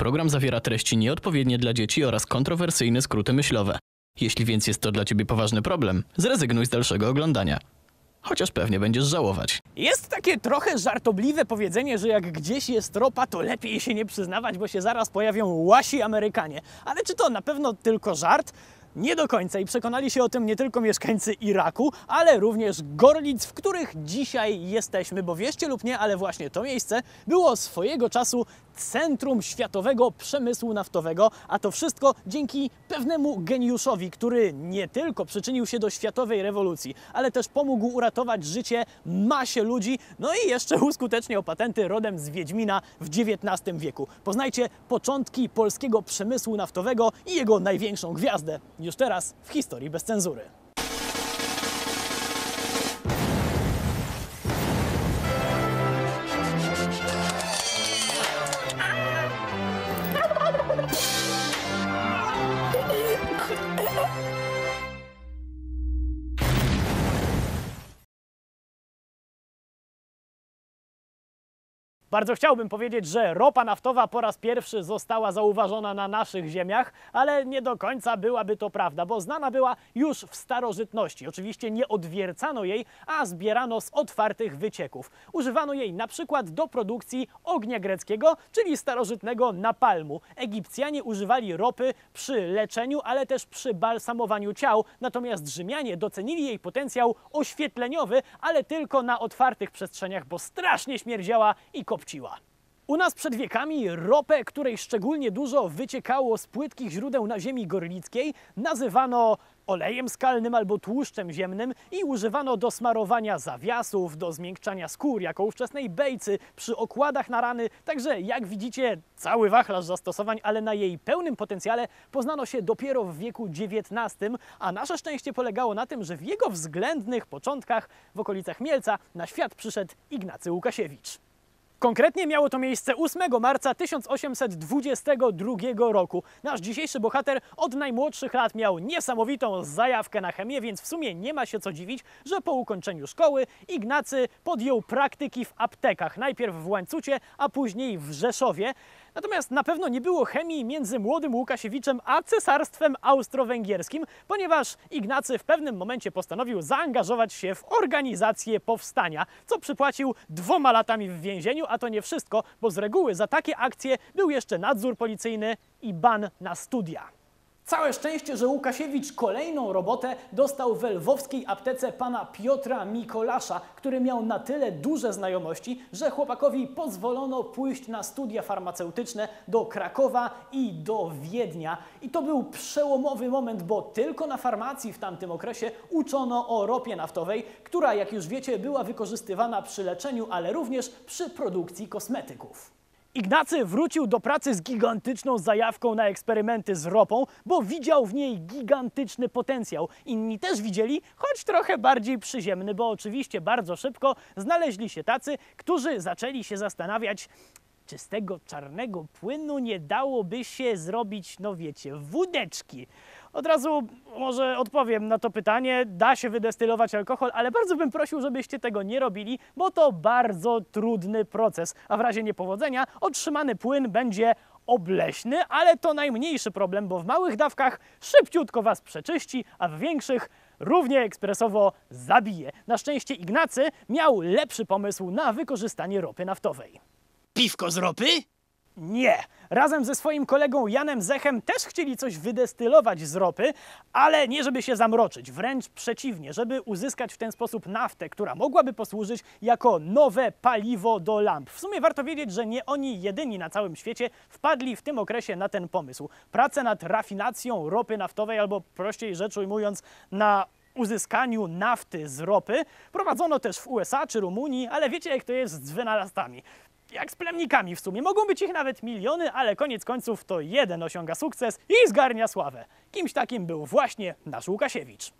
program zawiera treści nieodpowiednie dla dzieci oraz kontrowersyjne skróty myślowe. Jeśli więc jest to dla ciebie poważny problem, zrezygnuj z dalszego oglądania. Chociaż pewnie będziesz żałować. Jest takie trochę żartobliwe powiedzenie, że jak gdzieś jest ropa, to lepiej się nie przyznawać, bo się zaraz pojawią łasi Amerykanie. Ale czy to na pewno tylko żart? Nie do końca i przekonali się o tym nie tylko mieszkańcy Iraku, ale również Gorlic, w których dzisiaj jesteśmy, bo wierzcie lub nie, ale właśnie to miejsce było swojego czasu centrum światowego przemysłu naftowego, a to wszystko dzięki pewnemu geniuszowi, który nie tylko przyczynił się do światowej rewolucji, ale też pomógł uratować życie masie ludzi, no i jeszcze uskuteczniał patenty rodem z Wiedźmina w XIX wieku. Poznajcie początki polskiego przemysłu naftowego i jego największą gwiazdę. Już teraz w historii bez cenzury. Bardzo chciałbym powiedzieć, że ropa naftowa po raz pierwszy została zauważona na naszych ziemiach, ale nie do końca byłaby to prawda, bo znana była już w starożytności. Oczywiście nie odwiercano jej, a zbierano z otwartych wycieków. Używano jej na przykład do produkcji ognia greckiego, czyli starożytnego napalmu. Egipcjanie używali ropy przy leczeniu, ale też przy balsamowaniu ciał, natomiast Rzymianie docenili jej potencjał oświetleniowy, ale tylko na otwartych przestrzeniach, bo strasznie śmierdziała i kopciła. U nas przed wiekami ropę, której szczególnie dużo wyciekało z płytkich źródeł na ziemi gorlickiej, nazywano olejem skalnym albo tłuszczem ziemnym i używano do smarowania zawiasów, do zmiękczania skór, jako ówczesnej bejcy, przy okładach na rany. Także jak widzicie, cały wachlarz zastosowań, ale na jej pełnym potencjale poznano się dopiero w wieku XIX, a nasze szczęście polegało na tym, że w jego względnych początkach w okolicach Mielca na świat przyszedł Ignacy Łukasiewicz. Konkretnie miało to miejsce 8 marca 1822 roku. Nasz dzisiejszy bohater od najmłodszych lat miał niesamowitą zajawkę na chemię, więc w sumie nie ma się co dziwić, że po ukończeniu szkoły Ignacy podjął praktyki w aptekach. Najpierw w Łańcucie, a później w Rzeszowie. Natomiast na pewno nie było chemii między młodym Łukasiewiczem a Cesarstwem Austro-Węgierskim, ponieważ Ignacy w pewnym momencie postanowił zaangażować się w organizację powstania, co przypłacił 2 latami w więzieniu, a to nie wszystko, bo z reguły za takie akcje był jeszcze nadzór policyjny i ban na studia. Całe szczęście, że Łukasiewicz kolejną robotę dostał w lwowskiej aptece pana Piotra Mikolasza, który miał na tyle duże znajomości, że chłopakowi pozwolono pójść na studia farmaceutyczne do Krakowa i do Wiednia. I to był przełomowy moment, bo tylko na farmacji w tamtym okresie uczono o ropie naftowej, która, jak już wiecie, była wykorzystywana przy leczeniu, ale również przy produkcji kosmetyków. Ignacy wrócił do pracy z gigantyczną zajawką na eksperymenty z ropą, bo widział w niej gigantyczny potencjał. Inni też widzieli, choć trochę bardziej przyziemny, bo oczywiście bardzo szybko znaleźli się tacy, którzy zaczęli się zastanawiać, czy z tego czarnego płynu nie dałoby się zrobić, no wiecie, wódeczki. Od razu może odpowiem na to pytanie. Da się wydestylować alkohol, ale bardzo bym prosił, żebyście tego nie robili, bo to bardzo trudny proces, a w razie niepowodzenia otrzymany płyn będzie obleśny, ale to najmniejszy problem, bo w małych dawkach szybciutko was przeczyści, a w większych równie ekspresowo zabije. Na szczęście Ignacy miał lepszy pomysł na wykorzystanie ropy naftowej. Piwko z ropy? Nie. Razem ze swoim kolegą Janem Zechem też chcieli coś wydestylować z ropy, ale nie żeby się zamroczyć, wręcz przeciwnie, żeby uzyskać w ten sposób naftę, która mogłaby posłużyć jako nowe paliwo do lamp. W sumie warto wiedzieć, że nie oni jedyni na całym świecie wpadli w tym okresie na ten pomysł. Prace nad rafinacją ropy naftowej, albo prościej rzecz ujmując, na uzyskaniu nafty z ropy prowadzono też w USA czy Rumunii, ale wiecie, jak to jest z wynalazcami. Jak z plemnikami w sumie. Mogą być ich nawet miliony, ale koniec końców to jeden osiąga sukces i zgarnia sławę. Kimś takim był właśnie nasz Łukasiewicz.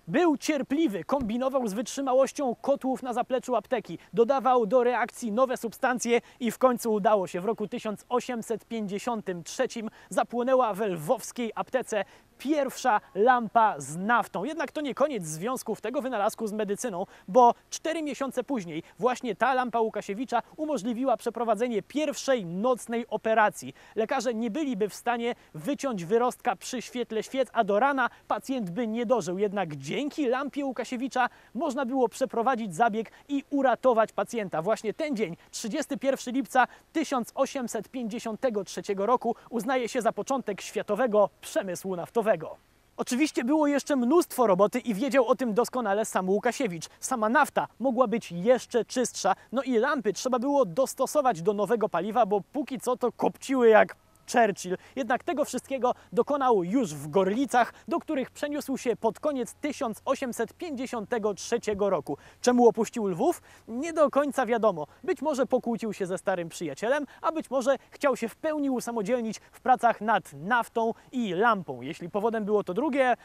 Był cierpliwy, kombinował z wytrzymałością kotłów na zapleczu apteki, dodawał do reakcji nowe substancje i w końcu udało się. W roku 1853 zapłonęła w lwowskiej aptece pierwsza lampa z naftą. Jednak to nie koniec związków tego wynalazku z medycyną, bo 4 miesiące później właśnie ta lampa Łukasiewicza umożliwiła przeprowadzenie pierwszej nocnej operacji. Lekarze nie byliby w stanie wyciąć wyrostka przy świetle świec, a do rana pacjent by nie dożył. Jednak dzięki lampie Łukasiewicza można było przeprowadzić zabieg i uratować pacjenta. Właśnie ten dzień, 31 lipca 1853 roku, uznaje się za początek światowego przemysłu naftowego. Oczywiście było jeszcze mnóstwo roboty i wiedział o tym doskonale sam Łukasiewicz. Sama nafta mogła być jeszcze czystsza, no i lampy trzeba było dostosować do nowego paliwa, bo póki co to kopciły jak Churchill. Jednak tego wszystkiego dokonał już w Gorlicach, do których przeniósł się pod koniec 1853 roku. Czemu opuścił Lwów? Nie do końca wiadomo. Być może pokłócił się ze starym przyjacielem, a być może chciał się w pełni usamodzielnić w pracach nad naftą i lampą. Jeśli powodem było to drugie,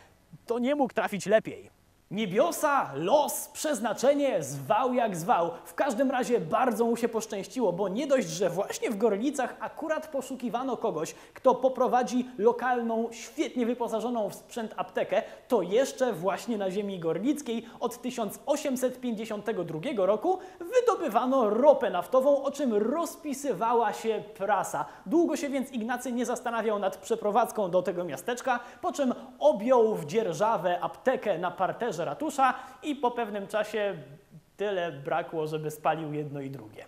to nie mógł trafić lepiej. Niebiosa, los, przeznaczenie, zwał jak zwał. W każdym razie bardzo mu się poszczęściło, bo nie dość, że właśnie w Gorlicach akurat poszukiwano kogoś, kto poprowadzi lokalną, świetnie wyposażoną w sprzęt aptekę, to jeszcze właśnie na ziemi gorlickiej od 1852 roku wydobywano ropę naftową, o czym rozpisywała się prasa. Długo się więc Ignacy nie zastanawiał nad przeprowadzką do tego miasteczka, po czym objął w dzierżawę aptekę na parterze ratusza i po pewnym czasie tyle brakło, żeby spalił jedno i drugie.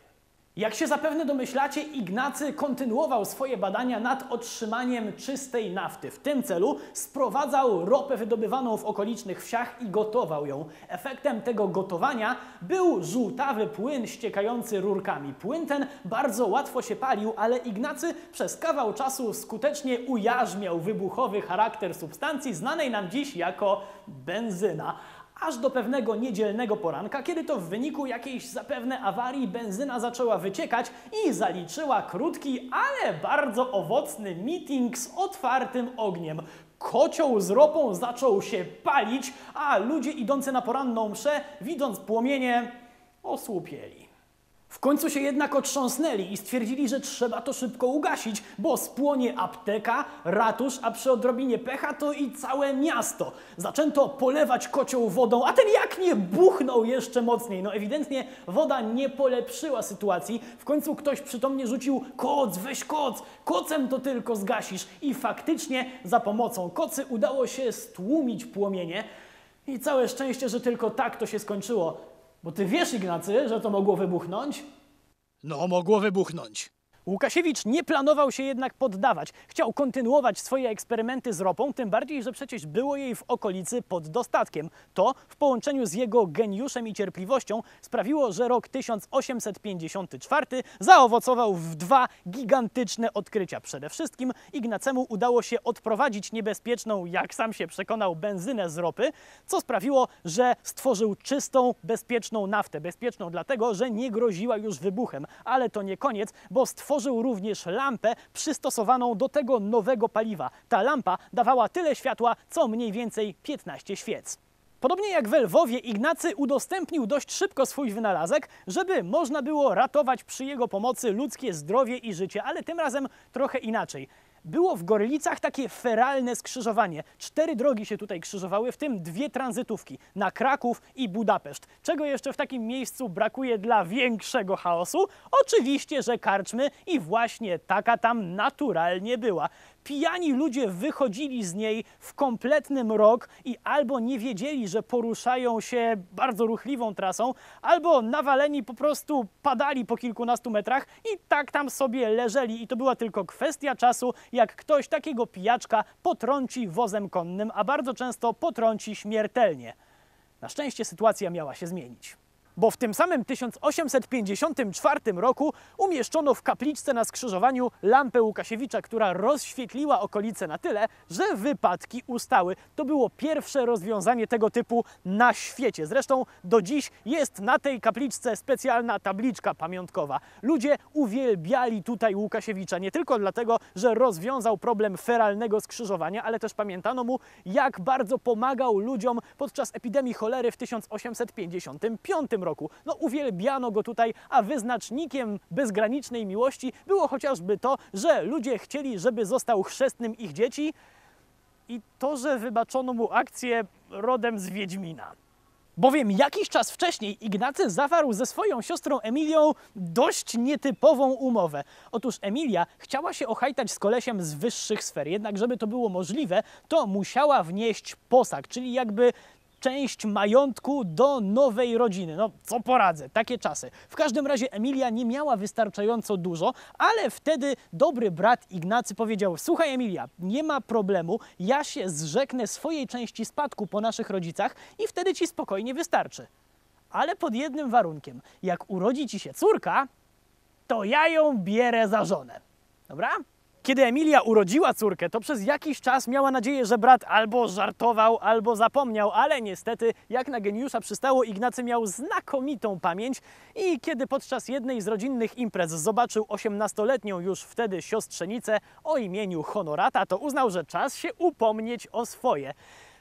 Jak się zapewne domyślacie, Ignacy kontynuował swoje badania nad otrzymaniem czystej nafty. W tym celu sprowadzał ropę wydobywaną w okolicznych wsiach i gotował ją. Efektem tego gotowania był żółtawy płyn ściekający rurkami. Płyn ten bardzo łatwo się palił, ale Ignacy przez kawał czasu skutecznie ujarzmiał wybuchowy charakter substancji znanej nam dziś jako benzyna. Aż do pewnego niedzielnego poranka, kiedy to w wyniku jakiejś zapewne awarii benzyna zaczęła wyciekać i zaliczyła krótki, ale bardzo owocny meeting z otwartym ogniem. Kocioł z ropą zaczął się palić, a ludzie idący na poranną mszę, widząc płomienie, osłupieli. W końcu się jednak otrząsnęli i stwierdzili, że trzeba to szybko ugasić, bo spłonie apteka, ratusz, a przy odrobinie pecha to i całe miasto. Zaczęto polewać kocioł wodą, a ten jak nie buchnął jeszcze mocniej. No ewidentnie woda nie polepszyła sytuacji. W końcu ktoś przytomnie rzucił: koc, weź koc, kocem to tylko zgasisz. I faktycznie za pomocą kocy udało się stłumić płomienie. I całe szczęście, że tylko tak to się skończyło. Bo ty wiesz, Ignacy, że to mogło wybuchnąć? No, mogło wybuchnąć. Łukasiewicz nie planował się jednak poddawać. Chciał kontynuować swoje eksperymenty z ropą, tym bardziej, że przecież było jej w okolicy pod dostatkiem. To w połączeniu z jego geniuszem i cierpliwością sprawiło, że rok 1854 zaowocował w dwa gigantyczne odkrycia. Przede wszystkim Ignacemu udało się odprowadzić niebezpieczną, jak sam się przekonał, benzynę z ropy, co sprawiło, że stworzył czystą, bezpieczną naftę. Bezpieczną dlatego, że nie groziła już wybuchem. Ale to nie koniec, bo stworzył również lampę przystosowaną do tego nowego paliwa. Ta lampa dawała tyle światła, co mniej więcej 15 świec. Podobnie jak we Lwowie, Ignacy udostępnił dość szybko swój wynalazek, żeby można było ratować przy jego pomocy ludzkie zdrowie i życie, ale tym razem trochę inaczej. Było w Gorlicach takie feralne skrzyżowanie. 4 drogi się tutaj krzyżowały, w tym 2 tranzytówki na Kraków i Budapeszt. Czego jeszcze w takim miejscu brakuje dla większego chaosu? Oczywiście, że karczmy i właśnie taka tam naturalnie była. Pijani ludzie wychodzili z niej w kompletny mrok i albo nie wiedzieli, że poruszają się bardzo ruchliwą trasą, albo nawaleni po prostu padali po kilkunastu metrach i tak tam sobie leżeli. I to była tylko kwestia czasu, jak ktoś takiego pijaczka potrąci wozem konnym, a bardzo często potrąci śmiertelnie. Na szczęście sytuacja miała się zmienić. Bo w tym samym 1854 roku umieszczono w kapliczce na skrzyżowaniu lampę Łukasiewicza, która rozświetliła okolice na tyle, że wypadki ustały. To było pierwsze rozwiązanie tego typu na świecie. Zresztą do dziś jest na tej kapliczce specjalna tabliczka pamiątkowa. Ludzie uwielbiali tutaj Łukasiewicza nie tylko dlatego, że rozwiązał problem feralnego skrzyżowania, ale też pamiętano mu, jak bardzo pomagał ludziom podczas epidemii cholery w 1855 roku. No uwielbiano go tutaj, a wyznacznikiem bezgranicznej miłości. miłości, było chociażby to, że ludzie chcieli, żeby został chrzestnym ich dzieci. No i tak to się skończyło. i to, że wybaczono mu akcję rodem z Wiedźmina. Bowiem jakiś czas wcześniej Ignacy zawarł ze swoją siostrą Emilią dość nietypową umowę. Otóż Emilia chciała się ochajtać z kolesiem z wyższych sfer, jednak żeby to było możliwe, to musiała wnieść posag, czyli jakby część majątku do nowej rodziny. No, co poradzę, takie czasy. W każdym razie Emilia nie miała wystarczająco dużo, ale wtedy dobry brat Ignacy powiedział: słuchaj Emilia, nie ma problemu, ja się zrzeknę swojej części spadku po naszych rodzicach i wtedy ci spokojnie wystarczy. Ale pod jednym warunkiem, jak urodzi ci się córka, to ja ją bierę za żonę. Dobra? Kiedy Emilia urodziła córkę, to przez jakiś czas miała nadzieję, że brat albo żartował, albo zapomniał, ale niestety, jak na geniusza przystało, Ignacy miał znakomitą pamięć i kiedy podczas jednej z rodzinnych imprez zobaczył 18-letnią już wtedy siostrzenicę o imieniu Honorata, to uznał, że czas się upomnieć o swoje.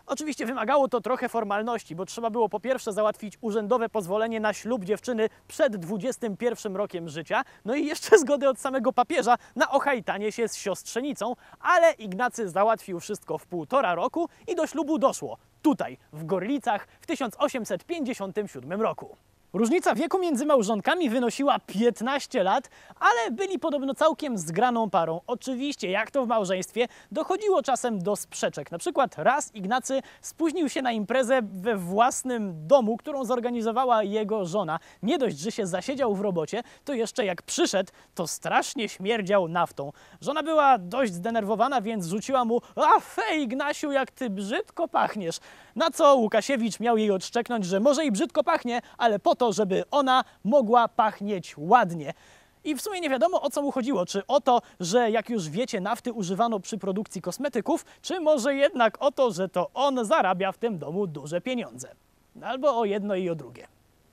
Oczywiście wymagało to trochę formalności, bo trzeba było po pierwsze załatwić urzędowe pozwolenie na ślub dziewczyny przed 21 rokiem życia, no i jeszcze zgodę od samego papieża na ochajtanie się z siostrzenicą, ale Ignacy załatwił wszystko w 1,5 roku i do ślubu doszło tutaj, w Gorlicach w 1857 roku. Różnica wieku między małżonkami wynosiła 15 lat, ale byli podobno całkiem zgraną parą. Oczywiście, jak to w małżeństwie, dochodziło czasem do sprzeczek. Na przykład raz Ignacy spóźnił się na imprezę we własnym domu, którą zorganizowała jego żona. Nie dość, że się zasiedział w robocie, to jeszcze jak przyszedł, to strasznie śmierdział naftą. Żona była dość zdenerwowana, więc rzuciła mu: a fej, Ignasiu, jak ty brzydko pachniesz. Na co Łukasiewicz miał jej odszczeknąć, że może i brzydko pachnie, ale po to, żeby ona mogła pachnieć ładnie. I w sumie nie wiadomo, o co mu chodziło. Czy o to, że jak już wiecie, nafty używano przy produkcji kosmetyków, czy może jednak o to, że to on zarabia w tym domu duże pieniądze. Albo o jedno i o drugie.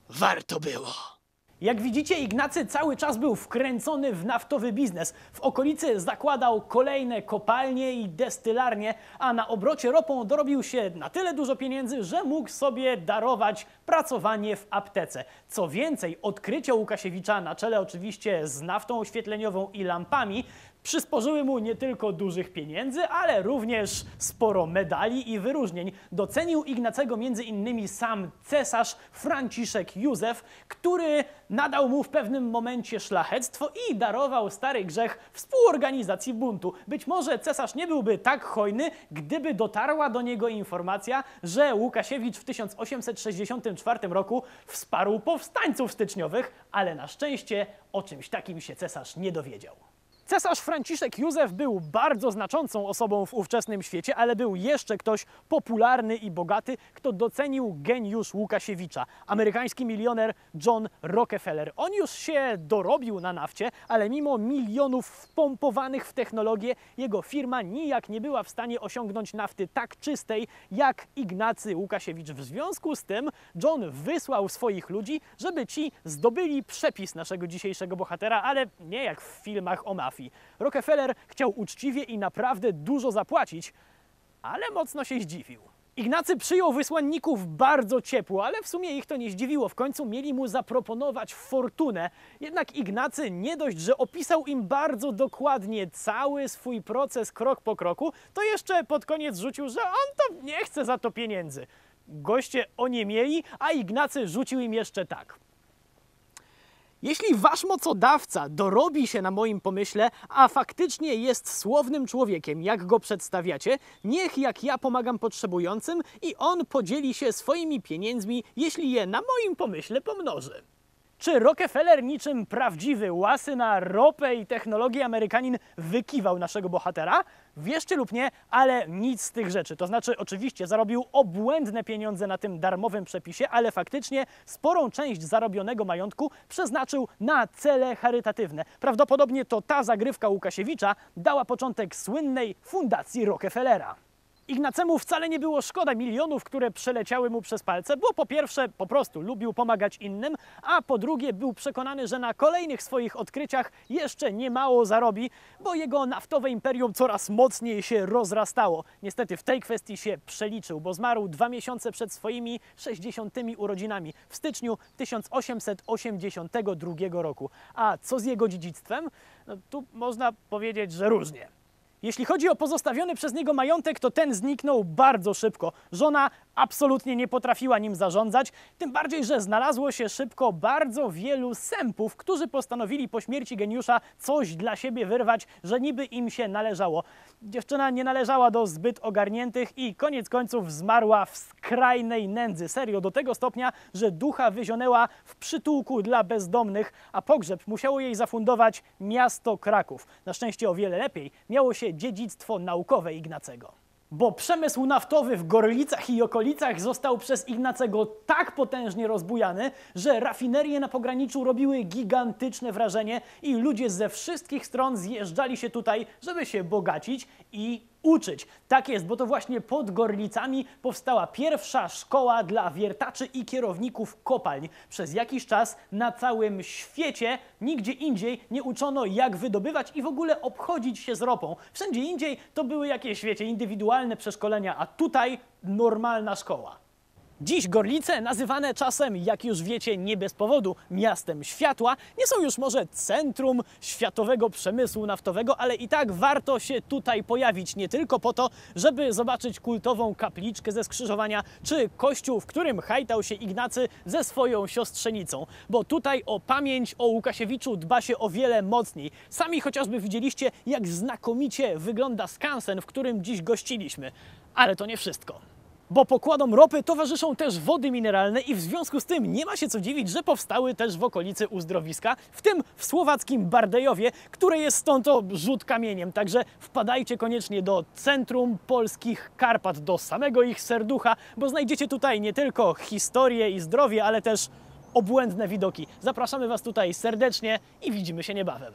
Warto było. Jak widzicie, Ignacy cały czas był wkręcony w naftowy biznes. W okolicy zakładał kolejne kopalnie i destylarnie, a na obrocie ropą dorobił się na tyle dużo pieniędzy, że mógł sobie darować pracowanie w aptece. Co więcej, odkrycia Łukasiewicza, na czele oczywiście z naftą oświetleniową i lampami, przysporzyły mu nie tylko dużych pieniędzy, ale również sporo medali i wyróżnień. Docenił Ignacego m.in. sam cesarz Franciszek Józef, który nadał mu w pewnym momencie szlachectwo i darował stary grzech współorganizacji buntu. Być może cesarz nie byłby tak hojny, gdyby dotarła do niego informacja, że Łukasiewicz w 1864 roku wsparł powstańców styczniowych, ale na szczęście o czymś takim się cesarz nie dowiedział. Cesarz Franciszek Józef był bardzo znaczącą osobą w ówczesnym świecie, ale był jeszcze ktoś popularny i bogaty, kto docenił geniusz Łukasiewicza. Amerykański milioner John Rockefeller. On już się dorobił na nafcie, ale mimo milionów wpompowanych w technologię, jego firma nijak nie była w stanie osiągnąć nafty tak czystej jak Ignacy Łukasiewicz. W związku z tym John wysłał swoich ludzi, żeby ci zdobyli przepis naszego dzisiejszego bohatera, ale nie jak w filmach o mafii. Rockefeller chciał uczciwie i naprawdę dużo zapłacić, ale mocno się zdziwił. Ignacy przyjął wysłanników bardzo ciepło, ale w sumie ich to nie zdziwiło. W końcu mieli mu zaproponować fortunę. Jednak Ignacy nie dość, że opisał im bardzo dokładnie cały swój proces krok po kroku, to jeszcze pod koniec rzucił, że on to nie chce za to pieniędzy. Goście oniemieli, a Ignacy rzucił im jeszcze tak: jeśli wasz mocodawca dorobi się na moim pomyśle, a faktycznie jest słownym człowiekiem, jak go przedstawiacie, niech jak ja pomagam potrzebującym i on podzieli się swoimi pieniędzmi, jeśli je na moim pomyśle pomnoży. Czy Rockefeller niczym prawdziwy, łasy na ropę i technologię Amerykanin wykiwał naszego bohatera? Wierzcie lub nie, ale nic z tych rzeczy. To znaczy oczywiście zarobił obłędne pieniądze na tym darmowym przepisie, ale faktycznie sporą część zarobionego majątku przeznaczył na cele charytatywne. Prawdopodobnie to ta zagrywka Łukasiewicza dała początek słynnej fundacji Rockefellera. Ignacemu wcale nie było szkoda milionów, które przeleciały mu przez palce, bo po pierwsze po prostu lubił pomagać innym, a po drugie był przekonany, że na kolejnych swoich odkryciach jeszcze niemało zarobi, bo jego naftowe imperium coraz mocniej się rozrastało. Niestety w tej kwestii się przeliczył, bo zmarł 2 miesiące przed swoimi 60. urodzinami w styczniu 1882 roku. A co z jego dziedzictwem? No, tu można powiedzieć, że różnie. Jeśli chodzi o pozostawiony przez niego majątek, to ten zniknął bardzo szybko. Żona absolutnie nie potrafiła nim zarządzać, tym bardziej, że znalazło się szybko bardzo wielu sępów, którzy postanowili po śmierci geniusza coś dla siebie wyrwać, że niby im się należało. Dziewczyna nie należała do zbyt ogarniętych i koniec końców zmarła w skrajnej nędzy. Serio, do tego stopnia, że ducha wyzionęła w przytułku dla bezdomnych, a pogrzeb musiało jej zafundować miasto Kraków. Na szczęście o wiele lepiej miało się dziedzictwo naukowe Ignacego. Bo przemysł naftowy w Gorlicach i okolicach został przez Ignacego tak potężnie rozbujany, że rafinerie na pograniczu robiły gigantyczne wrażenie i ludzie ze wszystkich stron zjeżdżali się tutaj, żeby się bogacić i uczyć. Tak jest, bo to właśnie pod Gorlicami powstała pierwsza szkoła dla wiertaczy i kierowników kopalń. Przez jakiś czas na całym świecie nigdzie indziej nie uczono, jak wydobywać i w ogóle obchodzić się z ropą. Wszędzie indziej to były jakieś, wiecie, indywidualne przeszkolenia, a tutaj normalna szkoła. Dziś Gorlice, nazywane czasem, jak już wiecie, nie bez powodu, miastem światła, nie są już może centrum światowego przemysłu naftowego, ale i tak warto się tutaj pojawić, nie tylko po to, żeby zobaczyć kultową kapliczkę ze skrzyżowania, czy kościół, w którym hajtał się Ignacy ze swoją siostrzenicą, bo tutaj o pamięć o Łukasiewiczu dba się o wiele mocniej. Sami chociażby widzieliście, jak znakomicie wygląda skansen, w którym dziś gościliśmy. Ale to nie wszystko. Bo pokładom ropy towarzyszą też wody mineralne i w związku z tym nie ma się co dziwić, że powstały też w okolicy uzdrowiska, w tym w słowackim Bardejowie, które jest stąd o rzut kamieniem. Także wpadajcie koniecznie do centrum polskich Karpat, do samego ich serducha, bo znajdziecie tutaj nie tylko historię i zdrowie, ale też obłędne widoki. Zapraszamy Was tutaj serdecznie i widzimy się niebawem.